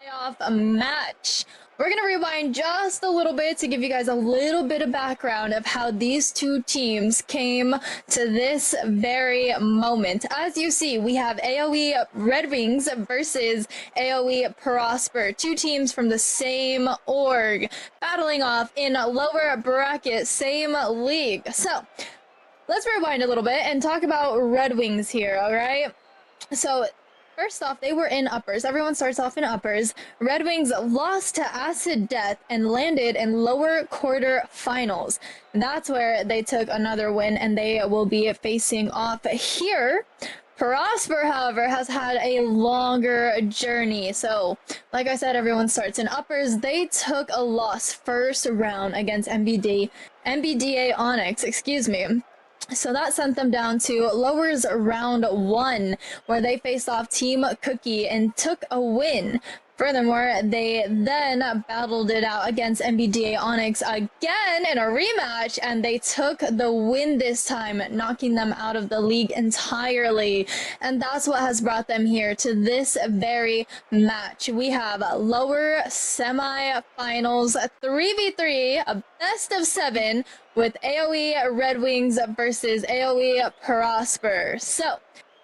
Playoff match. We're going to rewind just a little bit to give you guys a little bit of background of how these two teams came to this very moment. As you see, we have AOE Red Wings versus AOE Prosper. Two teams from the same org battling off in lower bracket, same league. So let's rewind a little bit and talk about Red Wings here, all right? So first off, they were in uppers. Everyone starts off in uppers. Red Wings lost to Acid Death and landed in lower quarter finals. That's where they took another win, and they will be facing off here. Prosper, however, has had a longer journey. So, like I said, everyone starts in uppers. They took a loss first round against MBDA Onyx, excuse me. So that sent them down to lowers round 1, where they faced off Team Cookie and took a win. Furthermore, they then battled it out against MBDA Onyx again in a rematch, and they took the win this time, knocking them out of the league entirely. And that's what has brought them here to this very match. We have lower semi-finals 3v3, a best of 7, with AOE Red Wings versus AOE Prosper. So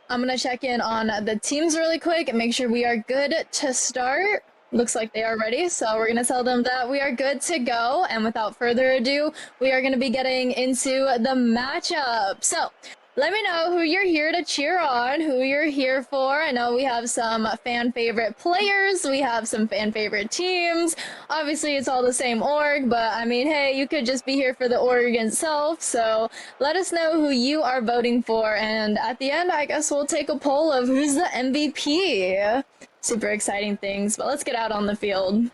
I'm going to check in on the teams really quick and make sure we are good to start. Looks like they are ready, so we're going to tell them that we are good to go. And without further ado, we are going to be getting into the matchup. So let me know who you're here to cheer on, who you're here for. I know we have some fan favorite players, we have some fan favorite teams. Obviously, it's all the same org, but I mean, hey, you could just be here for the org itself. So let us know who you are voting for, and at the end, I guess we'll take a poll of who's the MVP. Super exciting things, but let's get out on the field.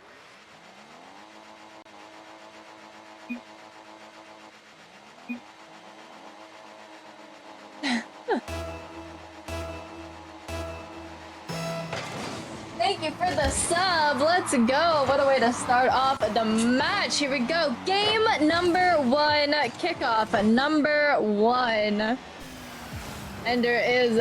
Thank you for the sub. Let's go. What a way to start off the match. Here we go. Game number 1. Kickoff number 1. Ender is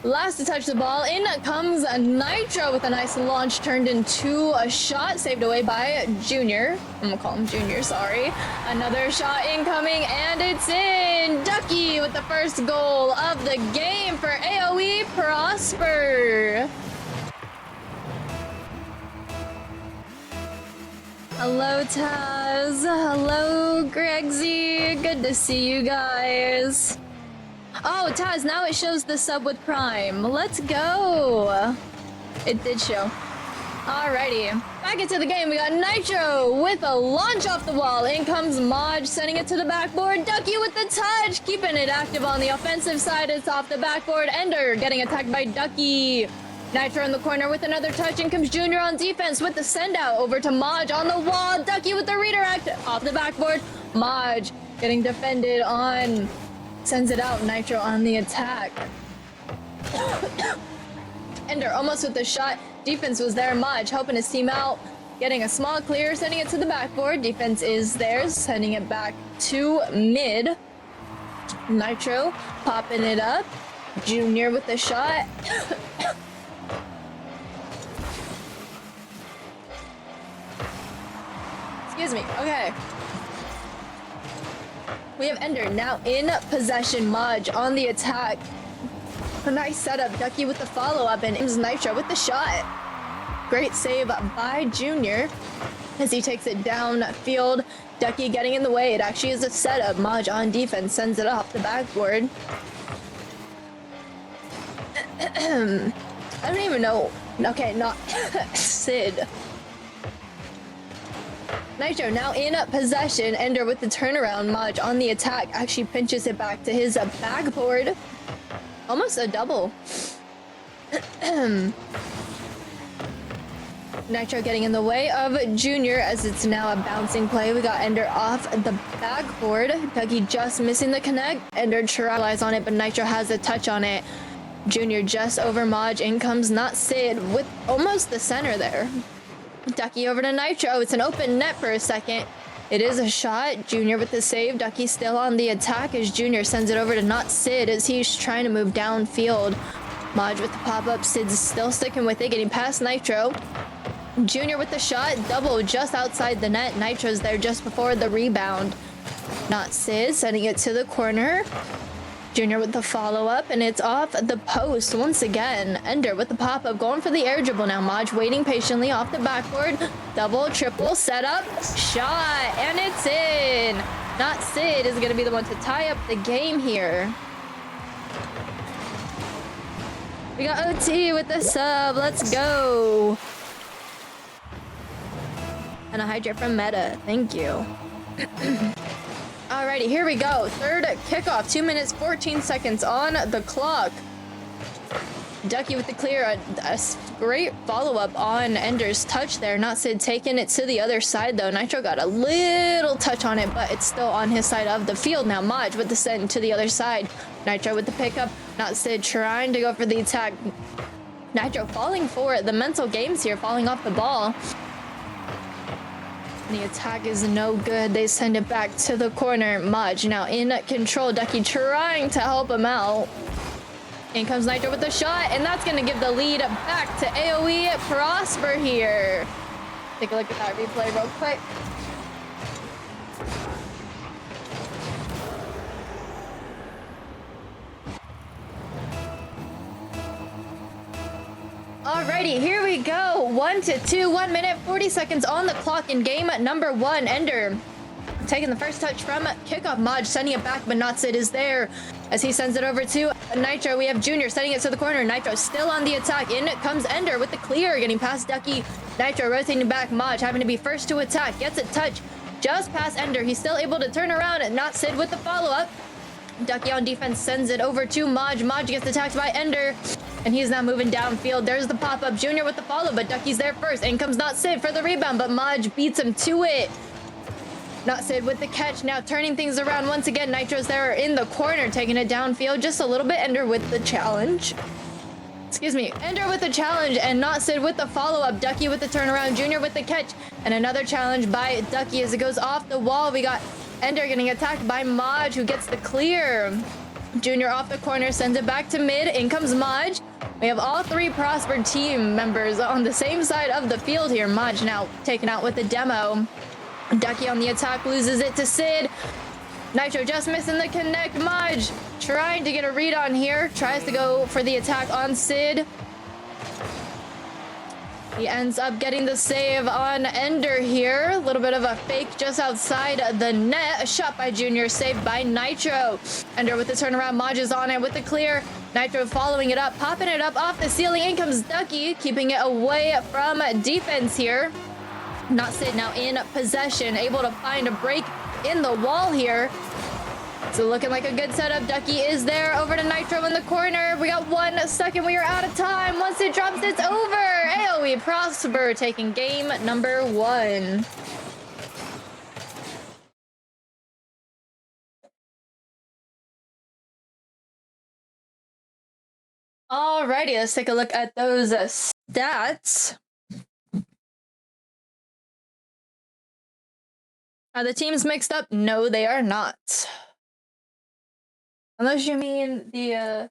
last to touch the ball. In comes Nitro with a nice launch turned into a shot saved away by Junior. I'm gonna call him Junior, sorry. Another shot incoming, and it's in. Ducky with the first goal of the game for AOE Prosper. Hello, Taz. Hello, Gregsy. Good to see you guys. Oh, Taz, now it shows the sub with Prime. Let's go. It did show. Alrighty. Back into the game. We got Nitro with a launch off the wall. In comes Maj, sending it to the backboard. Ducky with the touch. Keeping it active on the offensive side. It's off the backboard. Ender getting attacked by Ducky. Nitro in the corner with another touch. In comes Junior on defense with the send out over to Maj on the wall. Ducky with the redirect off the backboard. Maj getting defended on. Sends it out. Nitro on the attack. Ender almost with the shot. Defense was there. Maj helping his team out. Getting a small clear. Sending it to the backboard. Defense is there. Sending it back to mid. Nitro popping it up. Junior with the shot. Excuse me. Okay. We have Ender now in possession. Maj on the attack. A nice setup. Ducky with the follow-up, and it's Nitro with the shot. Great save by Junior as he takes it downfield. Ducky getting in the way. It actually is a setup. Maj on defense sends it off the backboard. I don't even know. Okay, not Sid. Nitro now in possession. Ender with the turnaround. Maj on the attack. Actually pinches it back to his backboard. Almost a double. Nitro getting in the way of Junior as it's now a bouncing play. We got Ender off the backboard. Ducky just missing the connect. Ender tries on it, but Nitro has a touch on it. Junior just over Maj. In comes not Sid with almost the center there. Ducky over to Nitro. It's an open net for a second. It is a shot. Junior with the save. Ducky still on the attack as Junior sends it over to not Sid as he's trying to move downfield. Maj with the pop-up. Sid's still sticking with it, getting past Nitro. Junior with the shot, double just outside the net. Nitro's there just before the rebound. Not Sid, sending it to the corner. Junior with the follow-up, and it's off the post once again. Ender with the pop-up, going for the air dribble now. Maj waiting patiently off the backboard. Double, triple, setup, shot, and it's in. Not Sid is going to be the one to tie up the game here. We got OT with the sub. Let's go. And a hydrate from Meta. Thank you. Alrighty, here we go. Third kickoff. 2 minutes, 14 seconds on the clock. Ducky with the clear. A great follow-up on Ender's touch there. Not Sid taking it to the other side, though. Nitro got a little touch on it, but it's still on his side of the field now. Maj with the send to the other side. Nitro with the pickup. Not Sid trying to go for the attack. Nitro falling for the mental games here, falling off the ball. The attack is no good. They send it back to the corner. Maj now in control. Ducky trying to help him out. In comes Nitro with the shot, and that's going to give the lead back to AOE Prosper here. Take a look at that replay real quick. Alrighty, here we go. 1-2, 1 minute, 40 seconds on the clock in game number 1. Ender taking the first touch from kickoff. Maj sending it back, but not Sid is there as he sends it over to Nitro. We have Junior sending it to the corner. Nitro still on the attack. In comes Ender with the clear, getting past Ducky. Nitro rotating back. Maj having to be first to attack. Gets a touch just past Ender. He's still able to turn around. Not Sid with the follow-up. Ducky on defense sends it over to Maj. Maj gets attacked by Ender, and he's now moving downfield. There's the pop-up. Junior with the follow, but Ducky's there first. In comes Not Sid for the rebound, but Maj beats him to it. Not Sid with the catch, now turning things around once again. Nitro's there in the corner, taking it downfield just a little bit. Ender with the challenge. Excuse me. Ender with the challenge, and Not Sid with the follow-up. Ducky with the turnaround. Junior with the catch, and another challenge by Ducky as it goes off the wall. We got Ender getting attacked by Maj, who gets the clear. Junior off the corner, sends it back to mid. In comes Maj. We have all 3 Prosper team members on the same side of the field here. Maj now taken out with the demo. Ducky on the attack, loses it to Sid. Nitro just missing the connect. Maj trying to get a read on here. Tries to go for the attack on Sid. He ends up getting the save on Ender here. A little bit of a fake just outside the net. A shot by Junior, saved by Nitro. Ender with the turnaround. Maj is on it with the clear. Nitro following it up, popping it up off the ceiling. In comes Ducky, keeping it away from defense here. Not Sid now in possession, able to find a break in the wall here. So looking like a good setup. Ducky is there over to Nitro in the corner. We got 1 second. We are out of time. Once it drops, it's over. AOE Prosper taking game number 1. Alrighty, let's take a look at those stats. Are the teams mixed up? No, they are not. Unless you mean the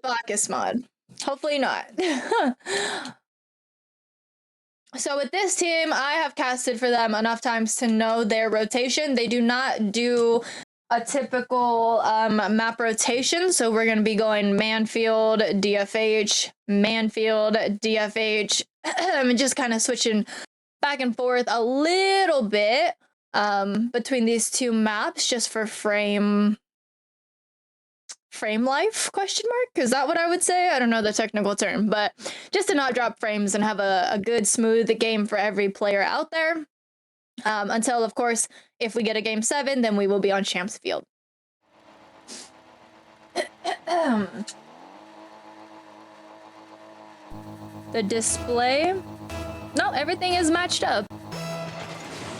Blackest mod. Hopefully not. So with this team, I have casted for them enough times to know their rotation. They do not do a typical map rotation. So we're going to be going Manfield, DFH, Manfield, DFH, and just kind of switching back and forth a little bit between these 2 maps just for frame life, question mark? Is that what I would say? I don't know the technical term, but just to not drop frames and have a good, smooth game for every player out there. Until, of course, if we get a game 7, then we will be on Champs Field. The display. No, everything is matched up.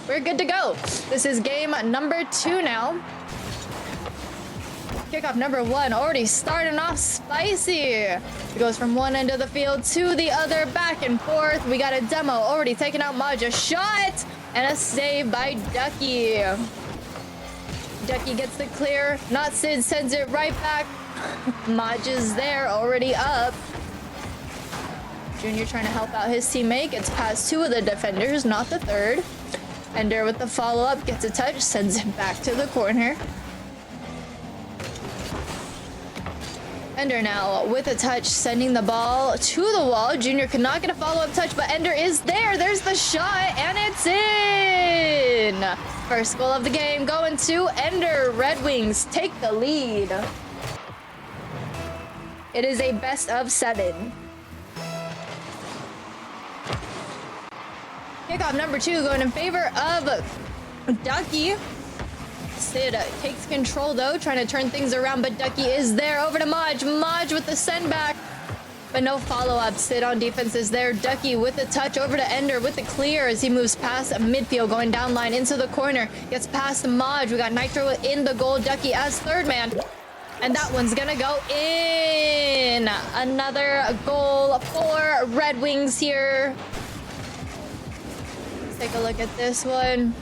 We're good to go. This is game number 2 now. Kickoff number 1 already starting off spicy. It goes from one end of the field to the other, back and forth. We got a demo already taking out Maj. A shot and a save by Ducky. Ducky gets the clear. Not Sid sends it right back. Maj is there already up. Junior trying to help out his teammate. Gets past two of the defenders, not the third. Ender with the follow-up, gets a touch, sends it back to the corner. Ender now with a touch, sending the ball to the wall. Junior could not get a follow-up touch, but Ender is there. There's the shot, and it's in! First goal of the game going to Ender. Red Wings take the lead. It is a best of 7. Kickoff number 2 going in favor of Ducky. Sid takes control though, trying to turn things around, but Ducky is there. Over to Maj. Maj with the send back, but no follow-up. Sid on defense is there. Ducky with the touch over to Ender with the clear as he moves past midfield, going down line into the corner. Gets past Maj. We got Nitro in the goal. Ducky as third man. And that one's gonna go in. Another goal for Red Wings here. Let's take a look at this one.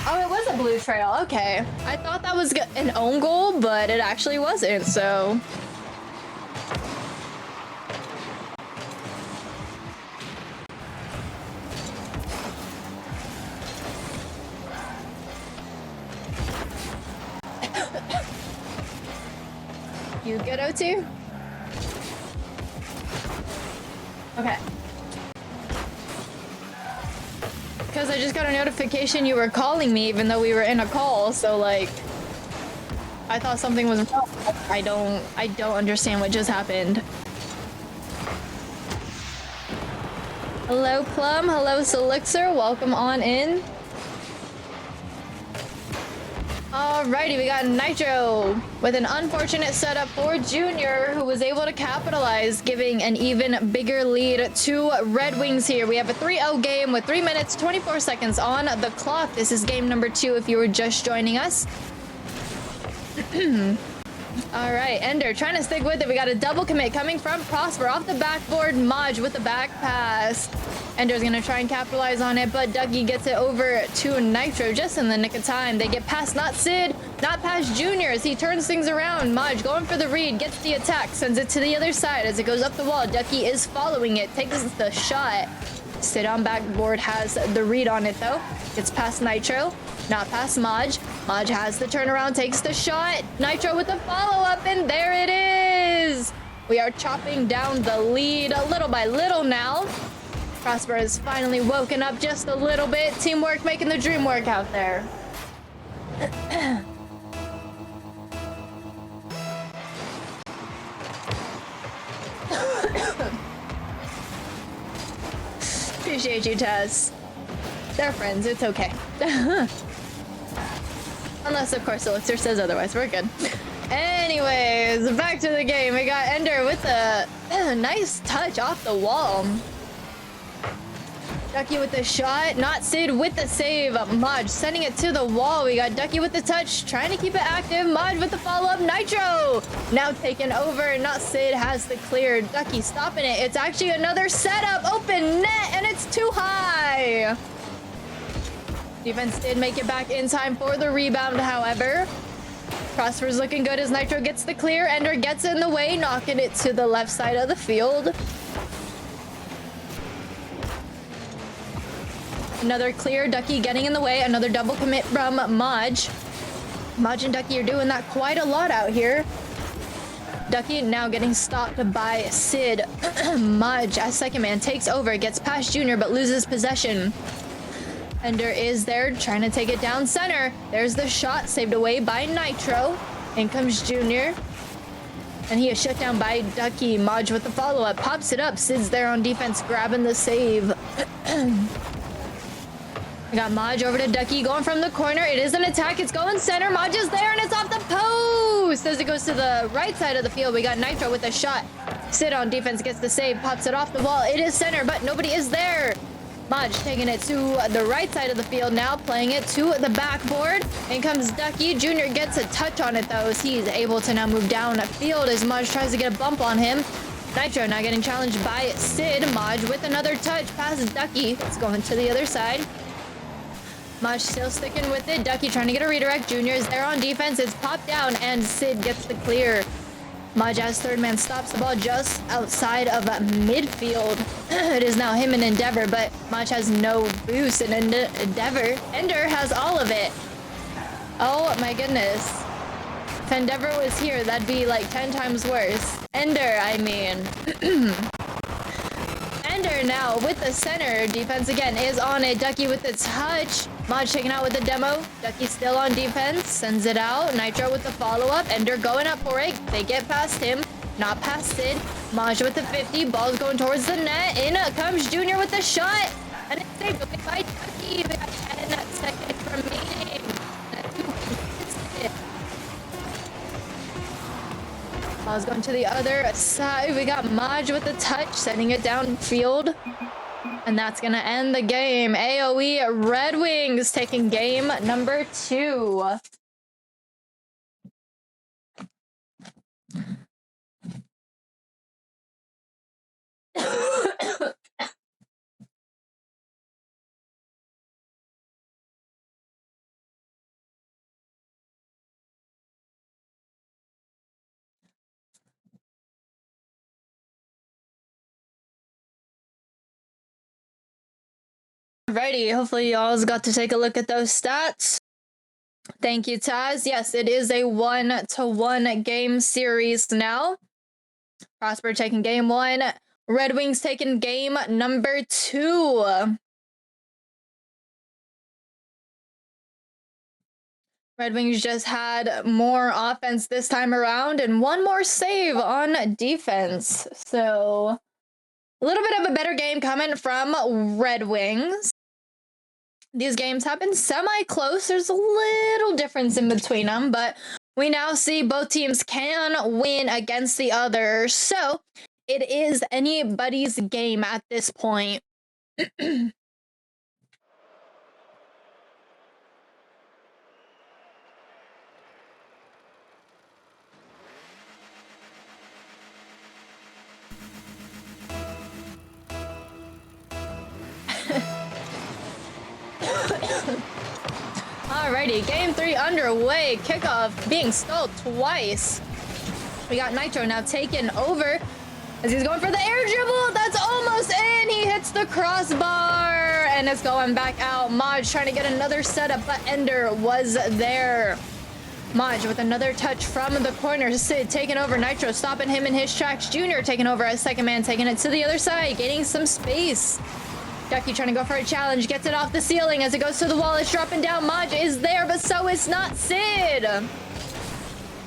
Oh, it was a blue trail. Okay. I thought that was an own goal, but it actually wasn't, so. You good, OT? Okay. Because I just got a notification you were calling me even though we were in a call, so like I thought something was wrong. I don't understand what just happened. Hello Plum, hello Selixer, welcome on in. Alrighty, we got Nitro with an unfortunate setup for Junior, who was able to capitalize, giving an even bigger lead to Red Wings here. We have a 3-0 game with 3 minutes, 24 seconds on the clock. This is game number 2 if you were just joining us. Alright, Ender trying to stick with it. We got a double commit coming from Prosper off the backboard. Maj with the back pass. Ender's gonna try and capitalize on it, but Dougie gets it over to Nitro just in the nick of time. They get past not Sid, not past Junior as he turns things around. Maj going for the read, gets the attack, sends it to the other side as it goes up the wall. Ducky is following it, takes the shot. Sid on backboard has the read on it though. Gets past Nitro, not past Maj. Maj has the turnaround, takes the shot. Nitro with the follow-up, and there it is! We are chopping down the lead little by little now. Prosper has finally woken up just a little bit. Teamwork making the dream work out there. Appreciate you, Tess. They're friends, it's okay. Unless, of course, Elixir says otherwise. We're good. Anyways, back to the game. We got Ender with a nice touch off the wall. Ducky with the shot, not Sid with the save. Maj sending it to the wall. We got Ducky with the touch, trying to keep it active. Maj with the follow-up. Nitro now taken over. Not Sid has the clear. Ducky stopping it. It's actually another setup. Open net, and it's too high. Defense did make it back in time for the rebound, however. Prosper's looking good as Nitro gets the clear. Ender gets in the way, knocking it to the left side of the field. Another clear, Ducky getting in the way. Another double commit from Maj. Maj and Ducky are doing that quite a lot out here. Ducky now getting stopped by Sid. Maj as second man takes over, gets past Junior but loses possession. Ender is there trying to take it down center. There's the shot saved away by Nitro. In comes Junior. And he is shut down by Ducky. Maj with the follow-up. Pops it up. Sid's there on defense grabbing the save. We got Maj over to Ducky going from the corner. It is an attack. It's going center. Maj is there and it's off the post. As it goes to the right side of the field, we got Nitro with a shot. Sid on defense gets the save. Pops it off the wall. It is center, but nobody is there. Maj taking it to the right side of the field now, playing it to the backboard. In comes Ducky. Junior gets a touch on it though, as he's able to now move down field as Maj tries to get a bump on him. Nitro now getting challenged by Sid. Maj with another touch, passes Ducky. It's going to the other side. Maj still sticking with it. Ducky trying to get a redirect. Junior is there on defense. It's popped down and Sid gets the clear. Maj as third man stops the ball just outside of midfield. It is now him and Endeavor, but Maj has no boost, and Ender has all of it. Oh my goodness. If Endeavor was here, that'd be like 10 times worse. Ender, I mean. Ender now with the center. Defense again is on it. Ducky with the touch. Maj taken out with the demo. Ducky still on defense. Sends it out. Nitro with the follow-up. Ender going up for it. They get past him. Not past Sid. Maj with the 50. Ball's going towards the net. In comes Junior with the shot. And it's saved by Ducky. We got 10 seconds remaining. Ball's going to the other side. We got Maj with the touch, sending it downfield. And that's going to end the game. AOE Red Wings taking game number 2. Alrighty, hopefully y'all's got to take a look at those stats. Thank you, Taz. Yes, it is a 1-to-1 game series now. Prosper taking game 1. Red Wings taking game number 2. Red Wings just had more offense this time around and one more save on defense. So a little bit of a better game coming from Red Wings. These games have been semi-close. There's a little difference in between them, but we now see both teams can win against the other. So it is anybody's game at this point. Alrighty, game 3 underway. Kickoff being stalled twice. We got Nitro now taken over as he's going for the air dribble. That's almost in. He hits the crossbar and it's going back out. Maj trying to get another setup, but Ender was there. Maj with another touch from the corner. Sid taking over. Nitro stopping him in his tracks. Junior taking over as second man, taking it to the other side, gaining some space. Ducky trying to go for a challenge, gets it off the ceiling as it goes to the wall. It's dropping down. Maj is there, but so is not Sid.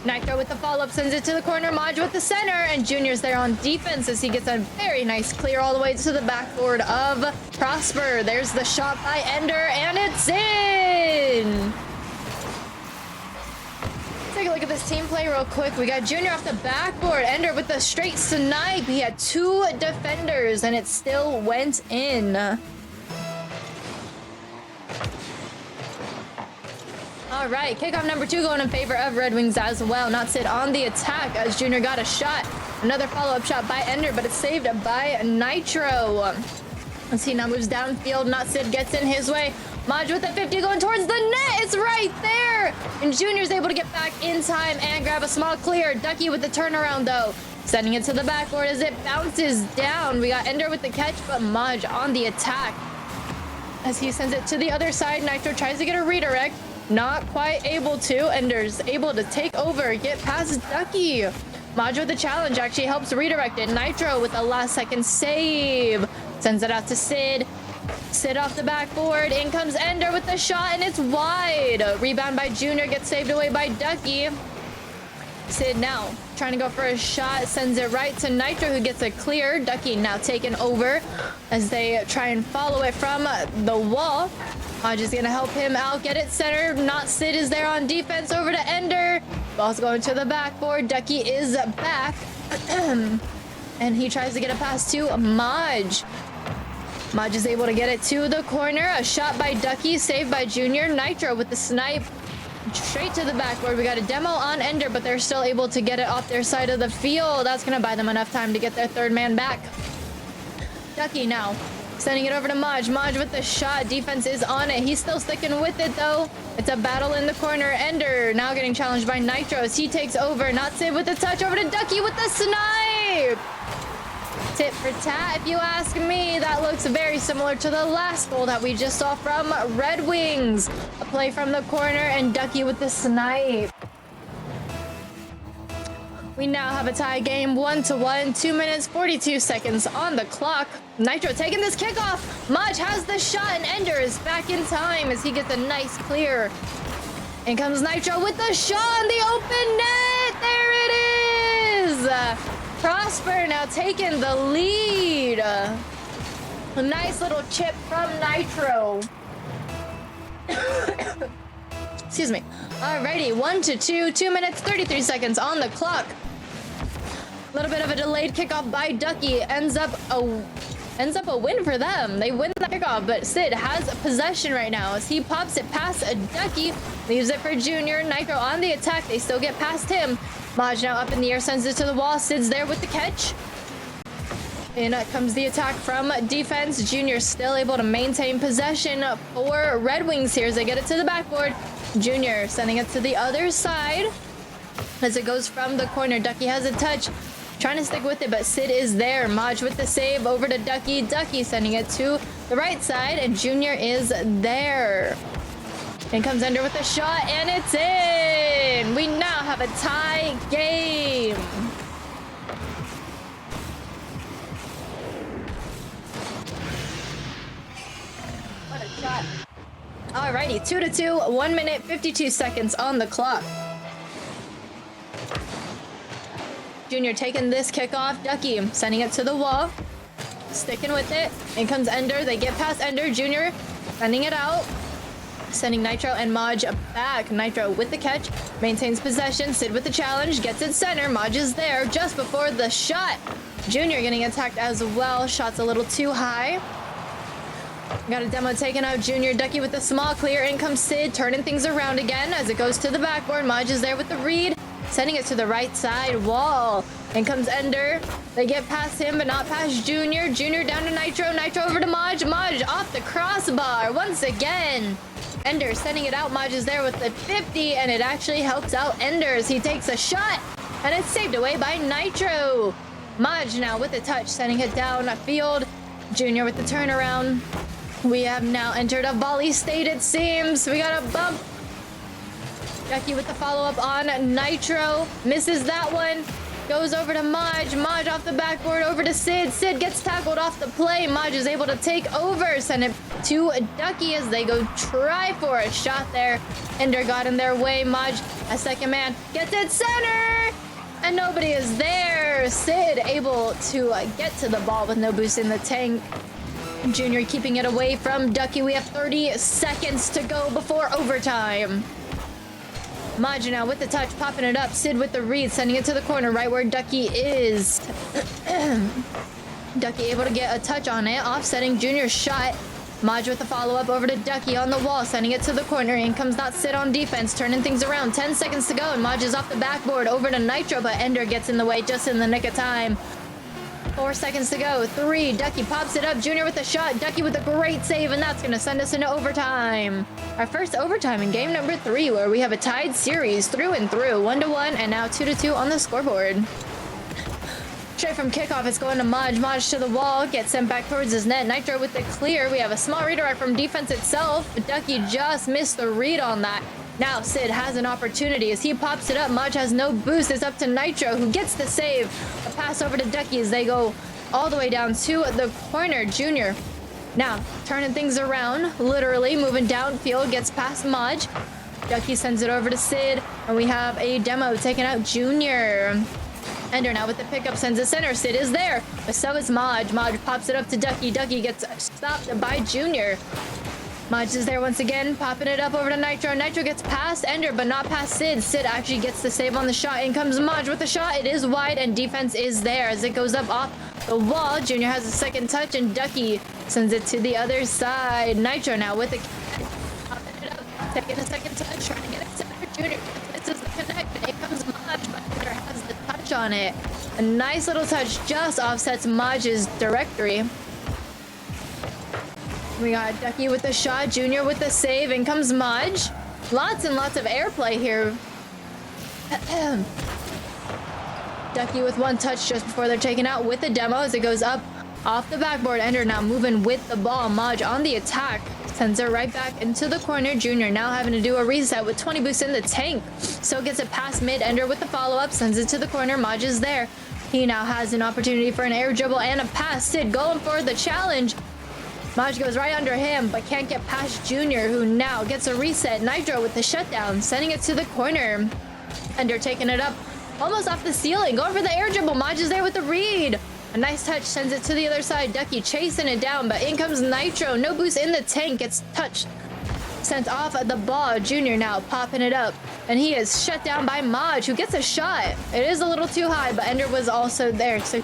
Nitro with the follow-up sends it to the corner. Maj with the center, and Junior's there on defense as he gets a very nice clear all the way to the backboard of Prosper. There's the shot by Ender, and it's in. Take a look at this team play real quick. We got Junior off the backboard. Ender with the straight snipe. He had 2 defenders, and it still went in. All right, kickoff number 2 going in favor of Red Wings as well. Not Sid on the attack as Junior got a shot. Another follow-up shot by Ender, but it's saved by Nitro. As he now moves downfield, Not Sid gets in his way. Maj with the 50 going towards the net. It's right there. And Junior's able to get back in time and grab a small clear. Ducky with the turnaround, though. Sending it to the backboard as it bounces down. We got Ender with the catch, but Maj on the attack. As he sends it to the other side, Nitro tries to get a redirect. Not quite able to. Ender's able to take over, get past Ducky. Maj with the challenge actually helps redirect it. Nitro with the last second save. Sends it out to Sid. Sid off the backboard. In comes Ender with the shot, and it's wide. Rebound by Junior, gets saved away by Ducky. Sid now trying to go for a shot, sends it right to Nitro, who gets a clear. Ducky now taken over as they try and follow it from the wall. Maj is gonna help him out, get it centered. Not Sid is there on defense, over to Ender. Ball's going to the backboard. Ducky is back. And he tries to get a pass to Maj. Maj is able to get it to the corner. A shot by Ducky, saved by Junior. Nitro with the snipe straight to the backboard. We got a demo on Ender, but they're still able to get it off their side of the field. That's going to buy them enough time to get their third man back. Ducky now Sending it over to Maj. Maj with the shot. Defense is on it. He's still sticking with it, though. It's a battle in the corner. Ender now getting challenged by Nitro as he takes over. Not Sid with the touch. Over to Ducky with the snipe. Tit for tat, if you ask me. That looks very similar to the last goal that we just saw from Red Wings. A play from the corner and Ducky with the snipe. We now have a tie game, 1-1, 2 minutes, 42 seconds on the clock. Nitro taking this kickoff. Maj has the shot and Ender is back in time as he gets a nice clear. In comes Nitro with the shot on the open net. There it is. Prosper now taking the lead. A nice little chip from Nitro. Excuse me. Alrighty, 1-2, 2 minutes, 33 seconds on the clock. A little bit of a delayed kickoff by Ducky. Ends up a win for them. They win the kickoff, but Sid has possession right now as he pops it past a Ducky. Leaves it for Junior. Nitro on the attack. They still get past him. Maj now up in the air, sends it to the wall. Sid's there with the catch. In comes the attack from defense. Junior still able to maintain possession for Red Wings here as they get it to the backboard. Junior sending it to the other side as it goes from the corner. Ducky has a touch. Trying to stick with it, but Sid is there. Maj with the save over to Ducky. Ducky sending it to the right side, and Junior is there. In comes Ender with a shot, and it's in! We now have a tie game. What a shot. Alrighty, 2-2, 1 minute, 52 seconds on the clock. Junior taking this kickoff. Ducky sending it to the wall. Sticking with it. In comes Ender. They get past Ender. Junior sending it out. Sending Nitro and Maj back. Nitro with the catch. Maintains possession. Sid with the challenge. Gets it center. Maj is there just before the shot. Junior getting attacked as well. Shot's a little too high. Got a demo taken out. Junior. Ducky with the small clear. In comes Sid. Turning things around again as it goes to the backboard. Maj is there with the read. Sending it to the right side wall. In comes Ender. They get past him, but not past Junior. Junior down to Nitro. Nitro over to Maj. Maj off the crossbar once again. Ender sending it out. Maj is there with the 50, and it actually helps out Enders. He takes a shot, and it's saved away by Nitro. Maj now with the touch, sending it down field. Junior with the turnaround. We have now entered a volley state, it seems. We got a bump. Ducky with the follow-up on Nitro. Misses that one. Goes over to Maj. Maj off the backboard over to Sid. Sid gets tackled off the play. Maj is able to take over. Send it to Ducky as they go try for a shot there. Ender got in their way. Maj, a second man, gets it center. And nobody is there. Sid able to get to the ball with no boost in the tank. Junior keeping it away from Ducky. We have 30 seconds to go before overtime. Maj now with the touch, popping it up. Sid with the read, sending it to the corner, right where Ducky is. Ducky able to get a touch on it, offsetting Junior's shot. Maj with the follow-up over to Ducky on the wall, sending it to the corner. In comes not Sid on defense, turning things around. 10 seconds to go, and Maj is off the backboard over to Nitro, but Ender gets in the way just in the nick of time. 4 seconds to go. 3. Ducky pops it up. Junior with a shot. Ducky with a great save, and that's going to send us into overtime. Our first overtime in game number 3, where we have a tied series through and through. 1-1, and now 2-2 on the scoreboard. Straight from kickoff, it's going to Maj. Maj to the wall. Gets sent back towards his net. Nitro with the clear. We have a small redirect from defense itself. Ducky just missed the read on that. Now Sid has an opportunity as he pops it up. Maj has no boost. It's up to Nitro, who gets the save. A pass over to Ducky as they go all the way down to the corner. Junior now turning things around, literally moving downfield, gets past Maj. Ducky sends it over to Sid, and we have a demo taking out Junior. Ender now with the pickup, sends it center. Sid is there, but so is Maj. Maj pops it up to Ducky. Ducky gets stopped by Junior. Maj is there once again, popping it up over to Nitro. Nitro gets past Ender, but not past Sid. Sid actually gets the save on the shot. In comes Maj with the shot. It is wide, and defense is there as it goes up off the wall. Junior has a second touch, and Ducky sends it to the other side. Nitro now with the popping it up, taking a second touch, trying to get it center. Junior misses the connect. In comes Maj, but Ender has the touch on it. A nice little touch just offsets Maj's directory. We got Ducky with the shot, Junior with the save, and comes Mudge. Lots and lots of airplay here. Ducky with one touch just before they're taken out with the demo as it goes up off the backboard. Ender now moving with the ball. Mudge on the attack. Sends her right back into the corner. Junior now having to do a reset with 20 boosts in the tank. So gets it past mid. Ender with the follow-up. Sends it to the corner. Mudge is there. He now has an opportunity for an air dribble and a pass. Sid going for the challenge. Mudge goes right under him, but can't get past Junior, who now gets a reset. Nitro with the shutdown, sending it to the corner. Ender taking it up almost off the ceiling. Going for the air dribble. Mudge is there with the read. A nice touch, sends it to the other side. Ducky chasing it down, but in comes Nitro. No boost in the tank, gets touched. Sent off the ball. Junior now popping it up. And he is shut down by Mudge, who gets a shot. It is a little too high, but Ender was also there. So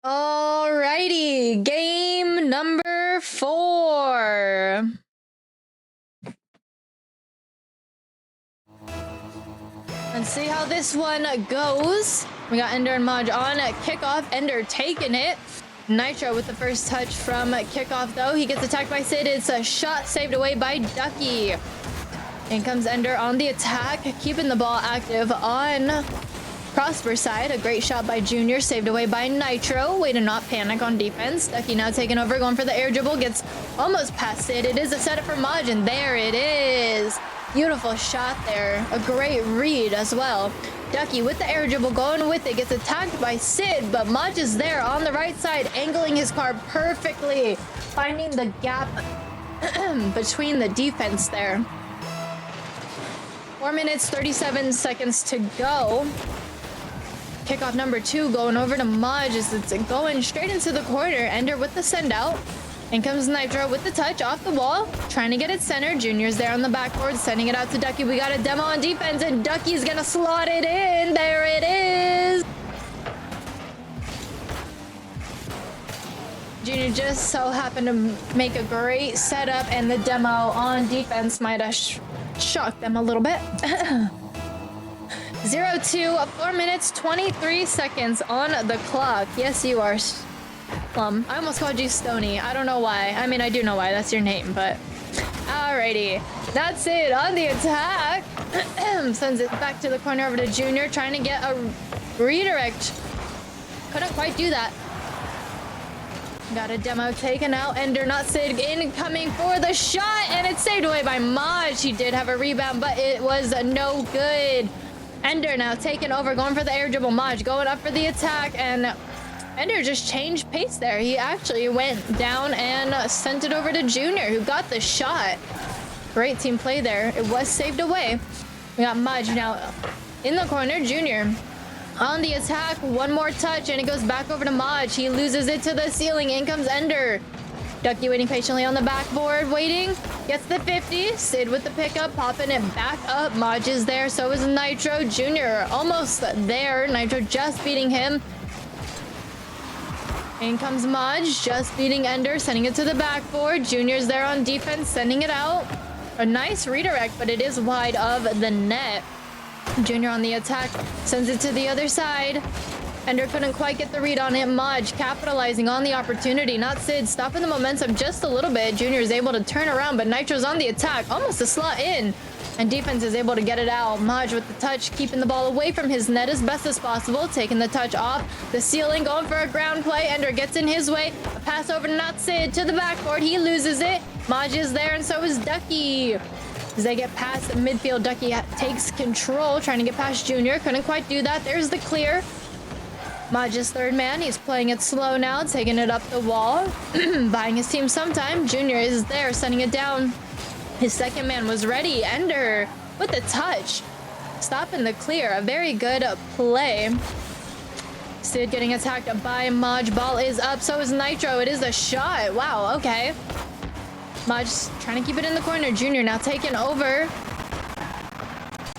alrighty, game number 4. Let's see how this one goes. We got Ender and Mudge on kickoff. Ender taking it. Nitro with the first touch from kickoff, though. He gets attacked by Sid. It's a shot saved away by Ducky. In comes Ender on the attack, keeping the ball active on Prosper side. A great shot by Junior, saved away by Nitro. Way to not panic on defense. Ducky now taking over, going for the air dribble. Gets almost past it. It is a setup for Mudge, and there it is. Beautiful shot there. A great read as well. Ducky with the air dribble, going with it. Gets attacked by Sid, but Mudge is there on the right side, angling his car perfectly. Finding the gap between the defense there. 4 minutes, 37 seconds to go. Kickoff number 2 going over to Mudge as it's going straight into the corner. Ender with the send out. In comes Nitro with the touch off the wall, trying to get it centered. Junior's there on the backboard, sending it out to Ducky. We got a demo on defense, and Ducky's gonna slot it in. There it is. Junior just so happened to make a great setup, and the demo on defense might have shocked them a little bit. 0-2, 4 minutes, 23 seconds on the clock. Yes, you are. I almost called you Stony. I don't know why. I mean, I do know why. That's your name, but... Alrighty. That's it on the attack. Sends it back to the corner over to Junior, trying to get a redirect. Couldn't quite do that. Got a demo taken out. Ender not Sid incoming for the shot, and it's saved away by Mudge. He did have a rebound, but it was no good. Ender now taking over, going for the air dribble. Mudge going up for the attack, and Ender just changed pace there. He actually went down and sent it over to Junior, who got the shot. Great team play there. It was saved away. We got Mudge now in the corner. Junior on the attack. One more touch, and it goes back over to Mudge. He loses it to the ceiling. In comes Ender. Ducky waiting patiently on the backboard, waiting. Gets the 50. Sid with the pickup, popping it back up. Maj is there, so is Nitro. Junior almost there. Nitro just beating him. In comes Maj, just beating Ender, sending it to the backboard. Junior's there on defense, sending it out. A nice redirect, but it is wide of the net. Junior on the attack, sends it to the other side. Ender couldn't quite get the read on it. Maj capitalizing on the opportunity. Not Sid, stopping the momentum just a little bit. Junior is able to turn around, but Nitro's on the attack, almost a slot in. And defense is able to get it out. Maj with the touch, keeping the ball away from his net as best as possible. Taking the touch off the ceiling, going for a ground play. Ender gets in his way. A pass over to Not Sid to the backboard. He loses it. Maj is there, and so is Ducky. As they get past midfield, Ducky takes control, trying to get past Junior. Couldn't quite do that. There's the clear. Maj's third man. He's playing it slow now, taking it up the wall. Buying his team some time. Junior is there, sending it down. His second man was ready. Ender with the touch. Stopping the clear. A very good play. Sid getting attacked by Maj. Ball is up. So is Nitro. It is a shot. Wow, okay. Maj trying to keep it in the corner. Junior now taking over.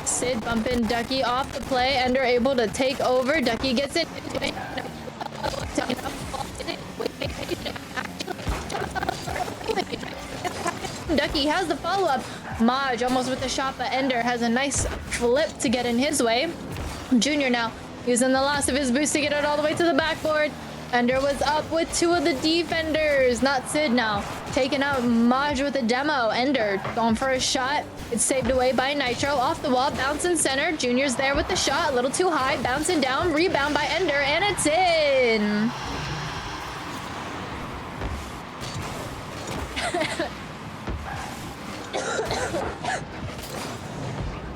Sid bumping Ducky off the play. Ender able to take over. Ducky gets it. Ducky has the follow-up. Maj almost with the shot, but Ender has a nice flip to get in his way. Junior now using the last of his boost to get it all the way to the backboard. Ender was up with two of the defenders. Not Sid now. Taking out Maj with a demo. Ender going for a shot. It's saved away by Nitro. Off the wall, bouncing center. Junior's there with the shot. A little too high. Bouncing down. Rebound by Ender, and it's in.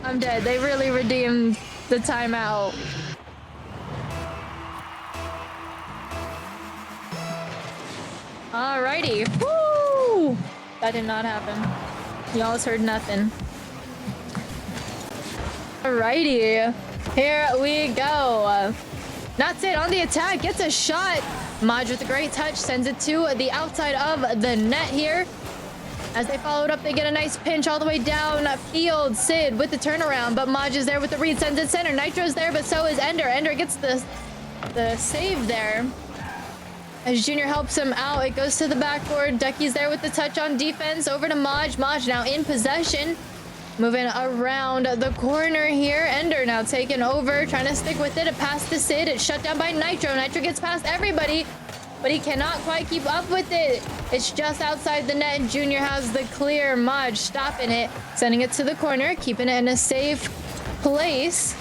I'm dead. They really redeemed the timeout. Alrighty. Woo! That did not happen. Y'all heard nothing. Alrighty. Here we go. Not it on the attack. Gets a shot. Maj with a great touch. Sends it to the outside of the net here. As they followed up, they get a nice pinch all the way down field. Sid with the turnaround, but Maj is there with the read. Sends it center. Nitro's there, but so is Ender. Ender gets the save there. As Junior helps him out, it goes to the backboard. Ducky's there with the touch on defense. Over to Maj. Maj now in possession. Moving around the corner here. Ender now taking over, trying to stick with it. A pass to Sid. It's shut down by Nitro. Nitro gets past everybody, but he cannot quite keep up with it. It's just outside the net. Junior has the clear. Maj stopping it, sending it to the corner, keeping it in a safe place.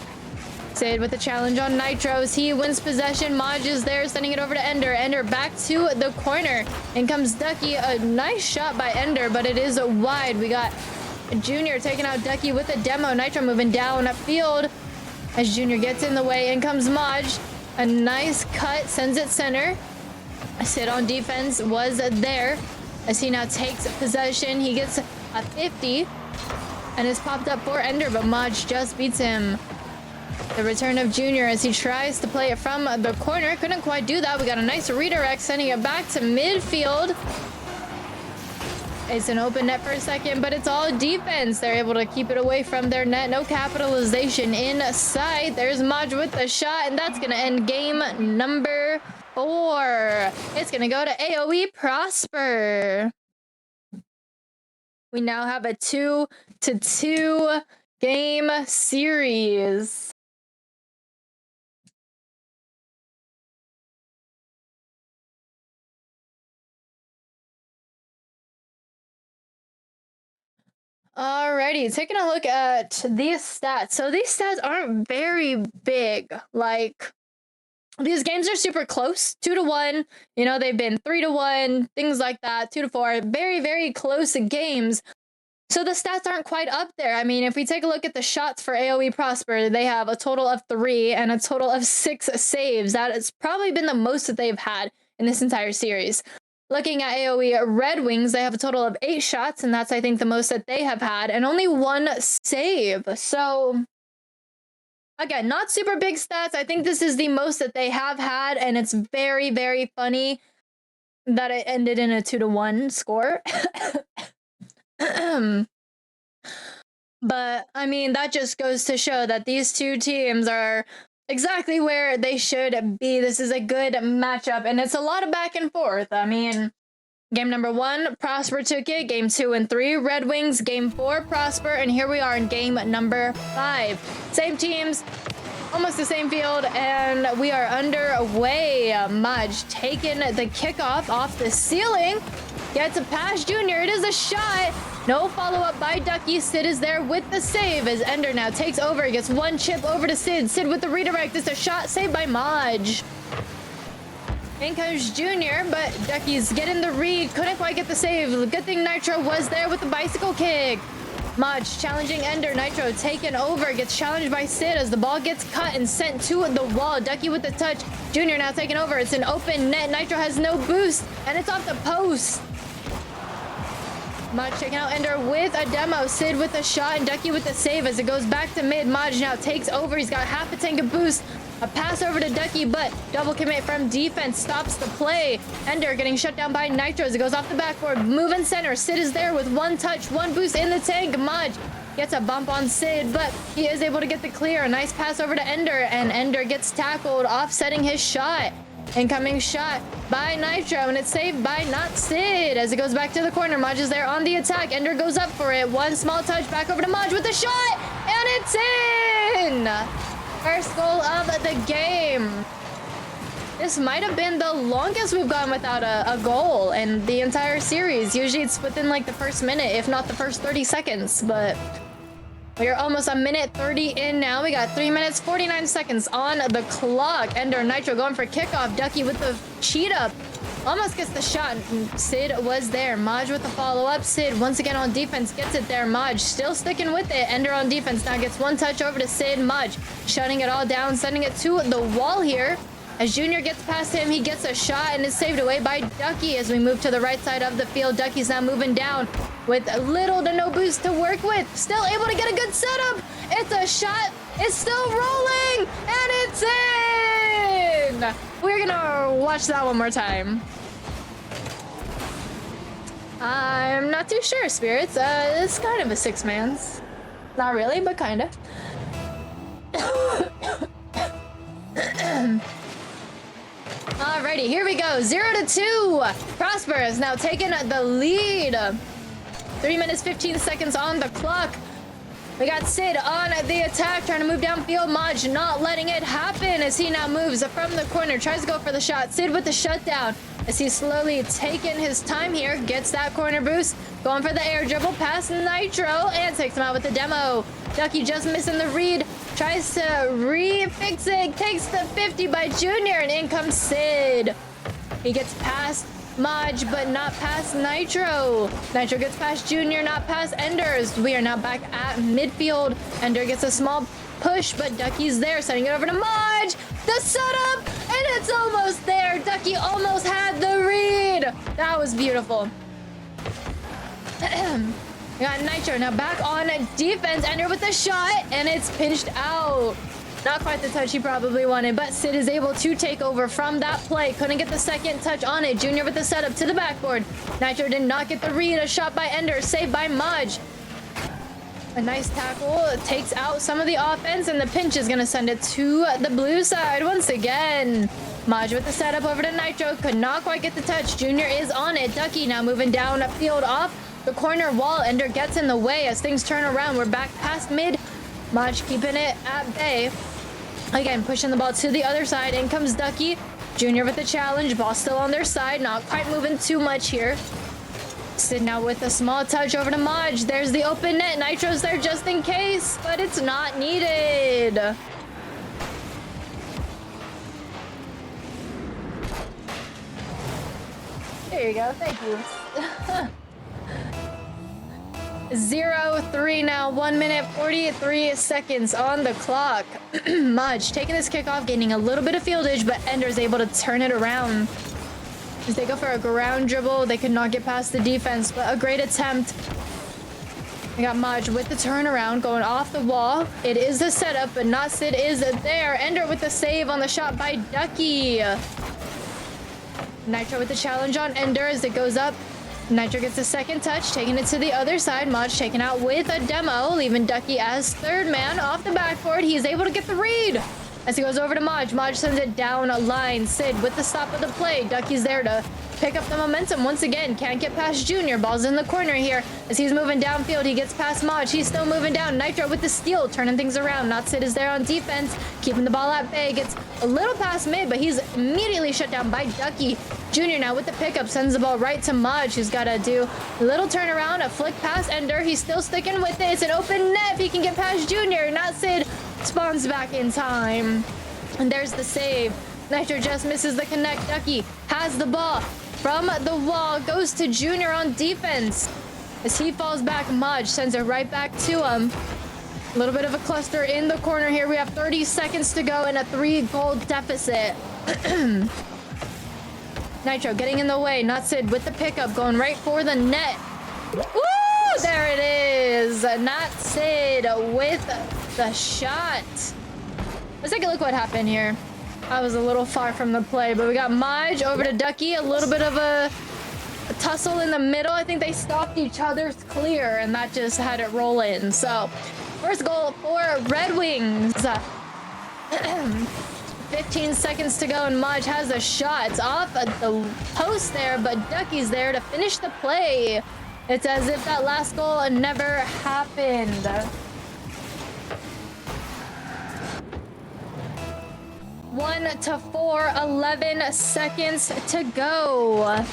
Sid with the challenge on Nitros. He wins possession. Maj is there, sending it over to Ender. Ender back to the corner. In comes Ducky. A nice shot by Ender, but it is wide. We got Junior taking out Ducky with a demo. Nitro moving down upfield. As Junior gets in the way, in comes Maj. A nice cut, sends it center. Sid on defense was there. As he now takes possession, he gets a 50. And is popped up for Ender, but Maj just beats him. The return of Junior as he tries to play it from the corner. Couldn't quite do that. We got a nice redirect, sending it back to midfield. It's an open net for a second, but it's all defense. They're able to keep it away from their net. No capitalization in sight. There's Maj with the shot, and that's going to end game number 4. It's going to go to AOE Prosper. We now have a 2-2 game series. Alrighty, taking a look at these stats. So these stats aren't very big. Like, these games are super close. 2-1. You know, they've been 3-1, things like that. 2-4. Very, very close games. So the stats aren't quite up there. I mean, if we take a look at the shots for AOE Prosper, they have a total of 3 and a total of 6 saves. That has probably been the most that they've had in this entire series. Looking at AOE Red Wings, they have a total of 8 shots, and that's, I think, the most that they have had, and only 1 save. So, again, not super big stats. I think this is the most that they have had, and it's very, very funny that it ended in a 2-1 score. But I mean, that just goes to show that these two teams are exactly where they should be. This is a good matchup, and it's a lot of back and forth. I mean, game number 1, Prosper took it. Game 2 and 3, Red Wings. Game 4, Prosper. And here we are in game number 5. Same teams, almost the same field, and we are underway. Mudge taking the kickoff off the ceiling. Gets a pass, Junior. It is a shot. No follow-up by Ducky. Sid is there with the save as Ender now takes over. He gets one chip over to Sid. Sid with the redirect. It's a shot saved by Maj. In comes Junior, but Ducky's getting the read. Couldn't quite get the save. Good thing Nitro was there with the bicycle kick. Maj challenging Ender. Nitro taken over. Gets challenged by Sid as the ball gets cut and sent to the wall. Ducky with the touch. Junior now taking over. It's an open net. Nitro has no boost, and it's off the post. Maj checking out Ender with a demo. Sid with a shot and Ducky with the save as it goes back to mid. Maj now takes over. He's got half a tank of boost. A pass over to Ducky, but double commit from defense stops the play. Ender getting shut down by Nitro as it goes off the backboard. Moving center. Sid is there with one touch, one boost in the tank. Maj gets a bump on Sid, but he is able to get the clear. A nice pass over to Ender, and Ender gets tackled, offsetting his shot. Incoming shot by Nitro, and it's saved by not Sid as it goes back to the corner. Maj is there on the attack. Ender goes up for it. One small touch back over to Maj with the shot, and it's in! First goal of the game. This might have been the longest we've gone without a goal in the entire series. Usually it's within like the first minute, if not the first 30 seconds, but we are almost a minute 30 in now. We got 3 minutes, 49 seconds on the clock. Ender Nitro going for kickoff. Ducky with the cheat up. Almost gets the shot. Sid was there. Maj with the follow-up. Sid once again on defense gets it there. Maj still sticking with it. Ender on defense now gets one touch over to Sid. Maj shutting it all down, sending it to the wall here. As Junior gets past him, he gets a shot and is saved away by Ducky as we move to the right side of the field. Ducky's now moving down with little to no boost to work with. Still able to get a good setup. It's a shot. It's still rolling, and it's in! We're gonna watch that one more time. I'm not too sure, Spirits. It's kind of a six-man's. Not really, but kind of. Alrighty, here we go. 0-2. Prosper has now taken the lead. 3 minutes, 15 seconds on the clock. We got Sid on the attack, trying to move downfield. Maj not letting it happen as he now moves from the corner. Tries to go for the shot. Sid with the shutdown as he's slowly taking his time here. Gets that corner boost. Going for the air dribble past Nitro and takes him out with the demo. Ducky just missing the read. Tries to re-fix it. Takes the 50 by Junior, and in comes Sid. He gets past Maj, but not past Nitro. Nitro gets past Junior, not past Enders. We are now back at midfield. Ender gets a small push, but Ducky's there, sending it over to Maj. The setup, and it's almost there. Ducky almost had the read. That was beautiful. We got Nitro now back on defense. Ender with the shot, and it's pinched out. Not quite the touch he probably wanted, but Sid is able to take over from that play. Couldn't get the second touch on it. Junior with the setup to the backboard. Nitro did not get the read. A shot by Ender, saved by Maj. A nice tackle takes out some of the offense, and the pinch is going to send it to the blue side once again. Maj with the setup over to Nitro. Could not quite get the touch. Junior is on it. Ducky now moving down field off the corner wall. Ender gets in the way as things turn around. We're back past mid. Maj keeping it at bay. Again, pushing the ball to the other side. In comes Ducky. Junior with the challenge. Ball still on their side. Not quite moving too much here. Sid now with a small touch over to Maj. There's the open net. Nitro's there just in case, but it's not needed. There you go. Thank you. 0-3 now. 1 minute, 43 seconds on the clock. Maj taking this kickoff, gaining a little bit of fieldage, but Ender's able to turn it around. As they go for a ground dribble, they could not get past the defense, but a great attempt. We got Maj with the turnaround, going off the wall. It is a setup, but not Sid is there. Ender with the save on the shot by Ducky. Nitro with the challenge on Ender as it goes up. Nitro gets a second touch, taking it to the other side. Maj taken out with a demo, leaving Ducky as third man off the backboard. He's able to get the read as he goes over to Maj. Maj sends it down a line. Sid with the stop of the play. Ducky's there to pick up the momentum once again. Can't get past Junior. Ball's in the corner here as he's moving downfield. He gets past Maj. He's still moving down. Nitro with the steal, turning things around. Not Sid is there on defense, keeping the ball at bay. Gets a little past mid, but he's immediately shut down by Ducky. Junior now with the pickup, sends the ball right to Maj, who's got to do a little turnaround, a flick past Ender. He's still sticking with it. It's an open net. If he can get past Junior, not Sid, spawns back in time. And there's the save. Nitro just misses the connect. Ducky has the ball from the wall, goes to Junior on defense. As he falls back, Maj sends it right back to him. A little bit of a cluster in the corner here. We have 30 seconds to go and a 3-goal deficit. Nitro getting in the way, not Sid with the pickup, going right for the net. Woo! There it is. Not Sid with the shot. Let's take a look what happened here. I was a little far from the play, but we got Maj over to Ducky. A little bit of a tussle in the middle. I think they stopped each other's clear, and that just had it roll in. So, first goal for Red Wings. 15 seconds to go, and Maj has a shot. It's off at the post there, but Ducky's there to finish the play. It's as if that last goal never happened. One to 4, 11 seconds to go.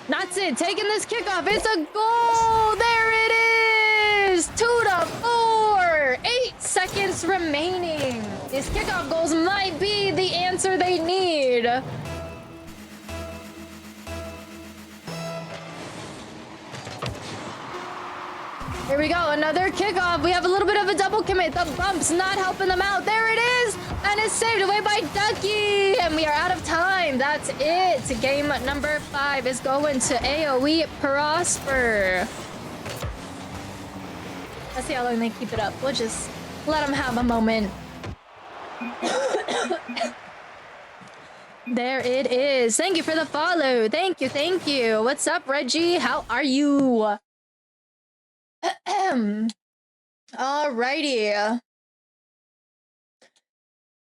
That's it, taking this kickoff. It's a goal. There it is. 2 to 4. 8 seconds remaining. These kickoff goals might be the answer they need. Here we go, another kickoff. We have a little bit of a double commit. The bump's not helping them out. There it is, and it's saved away by Ducky. And we are out of time. That's it. Game number 5 is going to AOE Prosper. Let's see how long they keep it up. We'll just let them have a moment. There it is. Thank you for the follow. Thank you, thank you. What's up, Reggie? How are you? Alrighty.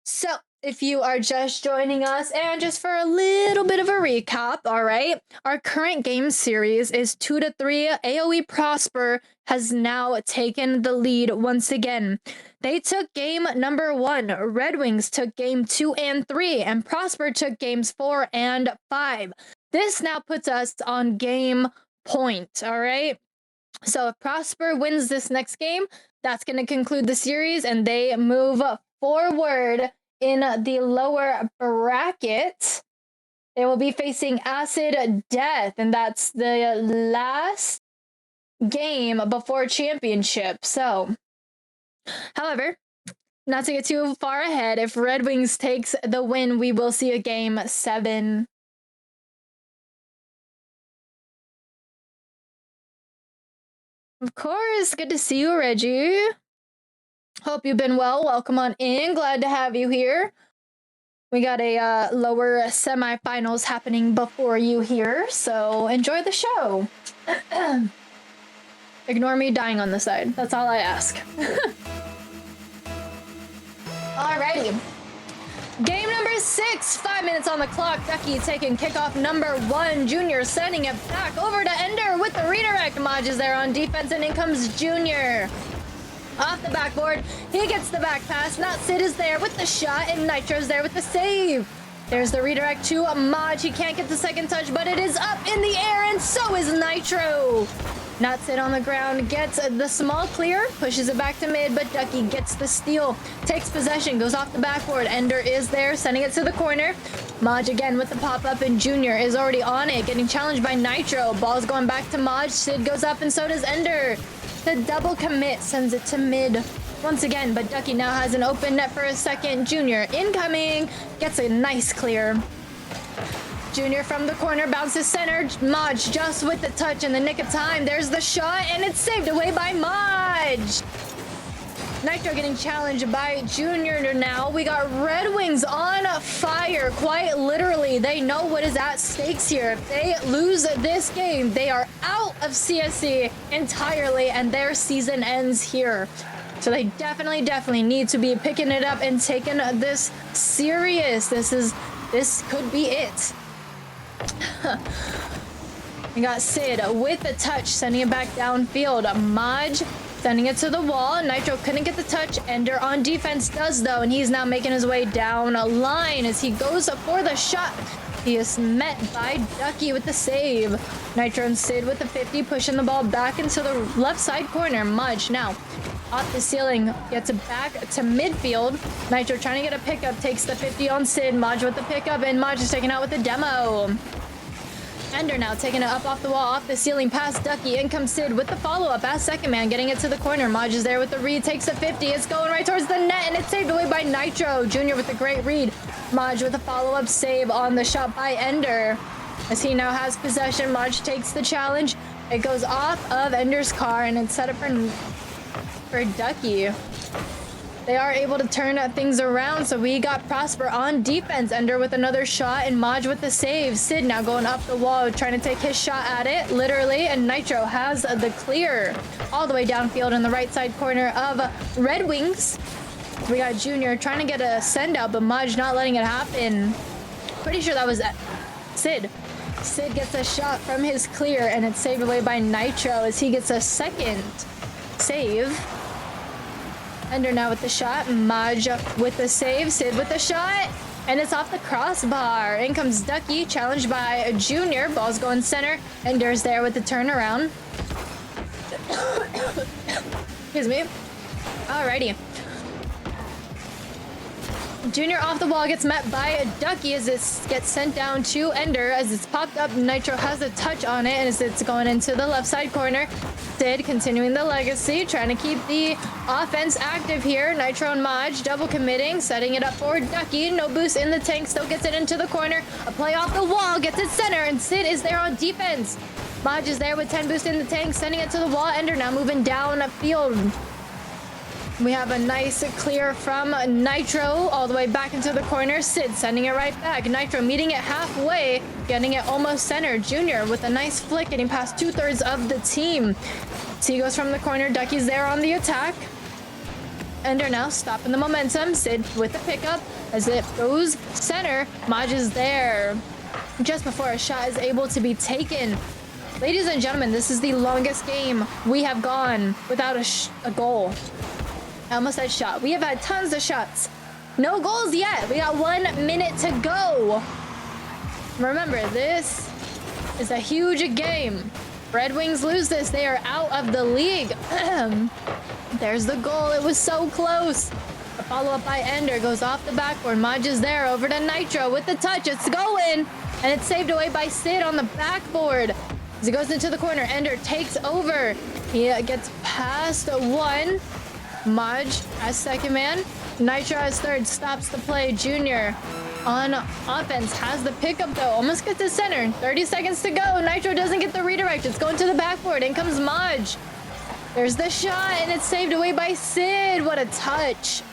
So, if you are just joining us, and just for a little bit of a recap, alright? Our current game series is 2 to 3. AOE Prosper has now taken the lead once again. They took game number 1. Red Wings took game 2 and 3, and Prosper took games 4 and 5. This now puts us on game point, alright? So if Prosper wins this next game, that's going to conclude the series, and they move forward in the lower bracket. They will be facing Acid Death, and that's the last game before championship. So, however, not to get too far ahead, if Red Wings takes the win, we will see a game 7. Of course, good to see you, Reggie. Hope you've been well. Welcome on in. Glad to have you here. We got a lower semifinals happening before you here, so enjoy the show. Ignore me dying on the side. That's all I ask. Alrighty. Game number 6, 5 minutes on the clock. Ducky taking kickoff number 1. Junior sending it back over to Ender with the redirect. Maj is there on defense, and in comes Junior. Off the backboard, he gets the back pass. Not Sid is there with the shot, and Nitro's there with the save. There's the redirect to Maj. He can't get the second touch, but it is up in the air, and so is Nitro. Not Sid on the ground, gets the small clear, pushes it back to mid, but Ducky gets the steal, takes possession, goes off the backboard. Ender is there, sending it to the corner. Maj again with the pop-up, and Junior is already on it, getting challenged by Nitro. Ball's going back to Maj. Sid goes up, and so does Ender. The double commit sends it to mid once again, but Ducky now has an open net for a second. Junior incoming, gets a nice clear. Junior from the corner, bounces center. Maj just with the touch in the nick of time. There's the shot, and it's saved away by Maj. Nitro getting challenged by Junior now. We got Red Wings on fire, quite literally. They know what is at stakes here. If they lose this game, they are out of CSC entirely, and their season ends here. So they definitely need to be picking it up and taking this serious. This could be it. We got Sid with the touch, sending it back downfield. Maj sending it to the wall. Nitro couldn't get the touch. Ender on defense does, though, and he's now making his way down a line as he goes for the shot. He is met by Ducky with the save. Nitro and Sid with the 50, pushing the ball back into the left side corner. Mudge now off the ceiling, gets it back to midfield. Nitro trying to get a pickup, takes the 50 on Sid. Mudge with the pickup, and Mudge is taken out with the demo. Ender now taking it up off the wall, off the ceiling, past Ducky. In comes Sid with the follow-up as second man, getting it to the corner. Maj is there with the read, takes the 50. It's going right towards the net, and it's saved away by Nitro. Junior with a great read. Maj with a follow-up save on the shot by Ender. As he now has possession, Maj takes the challenge. It goes off of Ender's car, and it's set up for Ducky. They are able to turn things around, so we got Prosper on defense. Ender with another shot, and Maj with the save. Sid now going up the wall, trying to take his shot at it, literally, and Nitro has the clear all the way downfield in the right side corner of Red Wings. We got Junior trying to get a send out, but Maj not letting it happen. Pretty sure that was Sid. Sid gets a shot from his clear, and it's saved away by Nitro as he gets a second save. Ender now with the shot. Maj with the save. Sid with the shot. And it's off the crossbar. In comes Ducky, challenged by Junior. Ball's going center. Ender's there with the turnaround. Excuse me. Alrighty. Junior off the wall gets met by Ducky as it gets sent down to Ender. As it's popped up, Nitro has a touch on it as it's going into the left side corner. Sid continuing the legacy, trying to keep the offense active here. Nitro and Maj double committing, setting it up for Ducky. No boost in the tank, still gets it into the corner. A play off the wall, gets it center, and Sid is there on defense. Maj is there with 10 boost in the tank, sending it to the wall. Ender now moving down field. We have a nice clear from Nitro all the way back into the corner. Sid sending it right back. Nitro meeting it halfway, getting it almost center. Junior with a nice flick, getting past 2/3 of the team. T goes from the corner. Ducky's there on the attack. Ender now stopping the momentum. Sid with the pickup as it goes center. Maj is there just before a shot is able to be taken. Ladies and gentlemen, this is the longest game we have gone without a goal. I almost said shot. We have had tons of shots. No goals yet. We got 1 minute to go. Remember, this is a huge game. Red Wings lose this. They are out of the league. There's the goal. It was so close. A follow-up by Ender goes off the backboard. Maj is there over to Nitro with the touch. It's going. And it's saved away by Sid on the backboard. As he goes into the corner, Ender takes over. He gets past one. Maj as second man. Nitro as third, stops the play. Junior on offense has the pickup though. Almost gets to center. 30 seconds to go. Nitro doesn't get the redirect. It's going to the backboard. In comes Maj. There's the shot, and it's saved away by Sid. What a touch.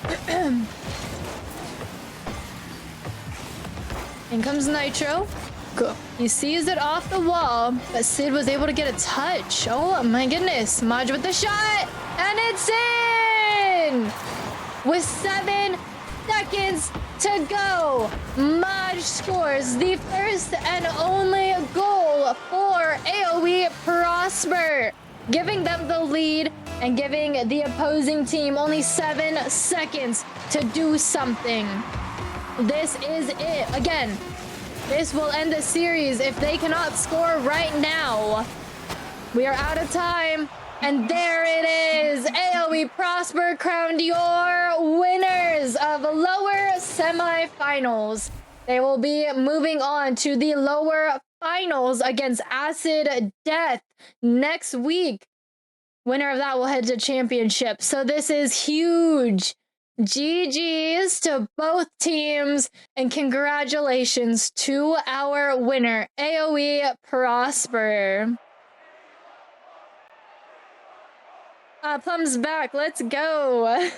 In comes Nitro. Go. He sees it off the wall, but Sid was able to get a touch. Oh my goodness. Maj with the shot, and it's in! With 7 seconds to go, Maj scores the first and only goal for AOE Prosper, giving them the lead and giving the opposing team only 7 seconds to do something. This is it. Again, this will end the series if they cannot score right now. We are out of time. And there it is. AOE Prosper crowned your winners of lower semifinals. They will be moving on to the lower finals against Acid Death next week. Winner of that will head to championship. So this is huge. GG's to both teams, and congratulations to our winner, AOE Prosper. Plum's back. Let's go.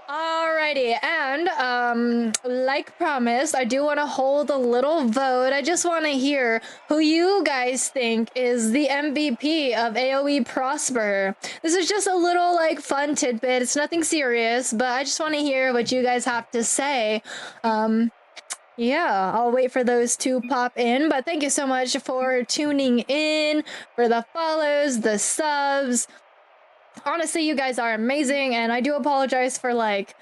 Alrighty, and like promised, I do want to hold a little vote. I just want to hear who you guys think is the MVP of AOE Prosper. This is just a little like fun tidbit. It's nothing serious, but I just want to hear what you guys have to say. Yeah, I'll wait for those to pop in, but thank you so much for tuning in, for the follows, the subs. Honestly, you guys are amazing, and I do apologize for like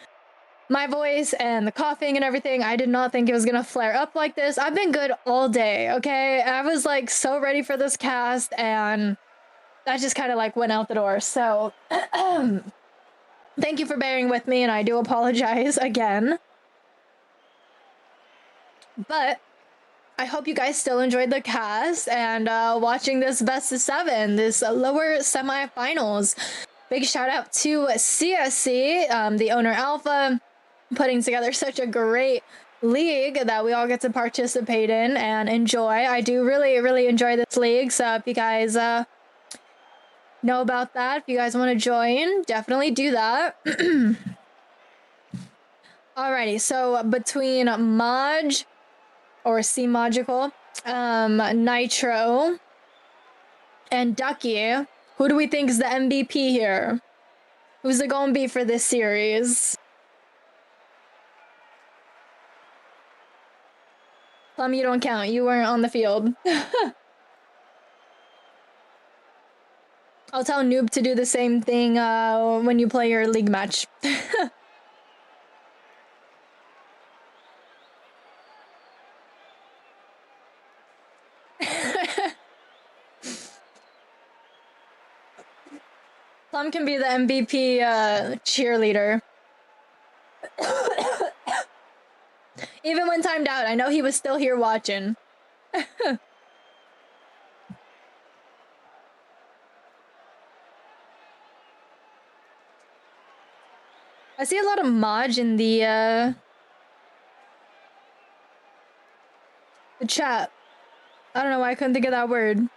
my voice and the coughing and everything. I did not think it was gonna flare up like this. I've been good all day, okay? I was like so ready for this cast, and that just kind of like went out the door. So thank you for bearing with me, and I do apologize again. But I hope you guys still enjoyed the cast and watching this best of 7, this lower semifinals. Big shout out to CSC, the owner Alpha, putting together such a great league that we all get to participate in and enjoy. I do really enjoy this league, so if you guys know about that, if you guys want to join, definitely do that. Alrighty, so between Maj or C Magical, Nitro, and Ducky, who do we think is the MVP here? Who's it gonna be for this series? Plum, you don't count. You weren't on the field. I'll tell Noob to do the same thing when you play your league match. Plum can be the MVP cheerleader. Even when timed out, I know he was still here watching. I see a lot of Maj in the chat. I don't know why I couldn't think of that word.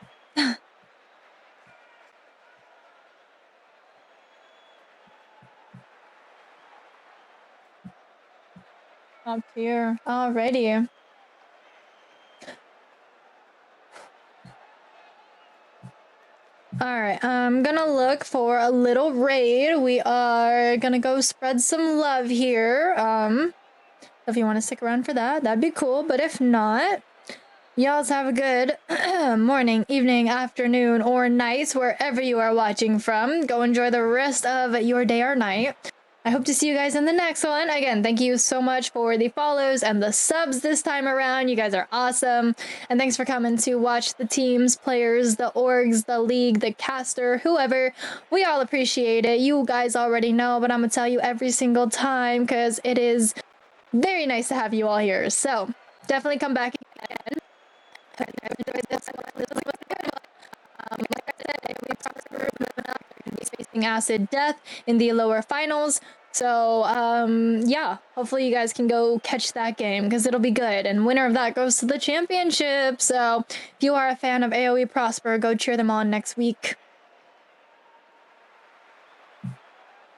Up here. Alrighty. Alright, I'm gonna look for a little raid. We are gonna go spread some love here. If you want to stick around for that, that'd be cool. But if not, y'all have a good morning, evening, afternoon, or night, wherever you are watching from. Go enjoy the rest of your day or night. I hope to see you guys in the next one. Again, thank you so much for the follows and the subs this time around. You guys are awesome. And thanks for coming to watch the teams, players, the orgs, the league, the caster, whoever. We all appreciate it. You guys already know, but I'm going to tell you every single time because it is very nice to have you all here. So definitely come back again. Like I said, we Prosper moving up. They're going to be facing Acid Death in the lower finals. So, yeah, hopefully you guys can go catch that game because it'll be good. And winner of that goes to the championship. So if you are a fan of AOE Prosper, go cheer them on next week.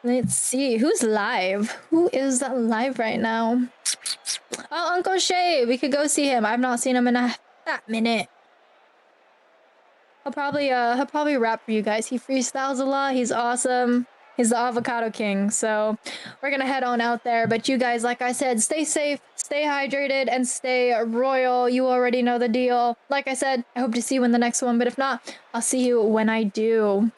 Let's see, who's live? Who is live right now? Oh, Uncle Shay, we could go see him. I've not seen him in a fat minute. He'll probably rap for you guys. He freestyles a lot. He's awesome. He's the avocado king. So we're gonna head on out there. But you guys, like I said, stay safe, stay hydrated, and stay royal. You already know the deal. Like I said, I hope to see you in the next one. But if not, I'll see you when I do.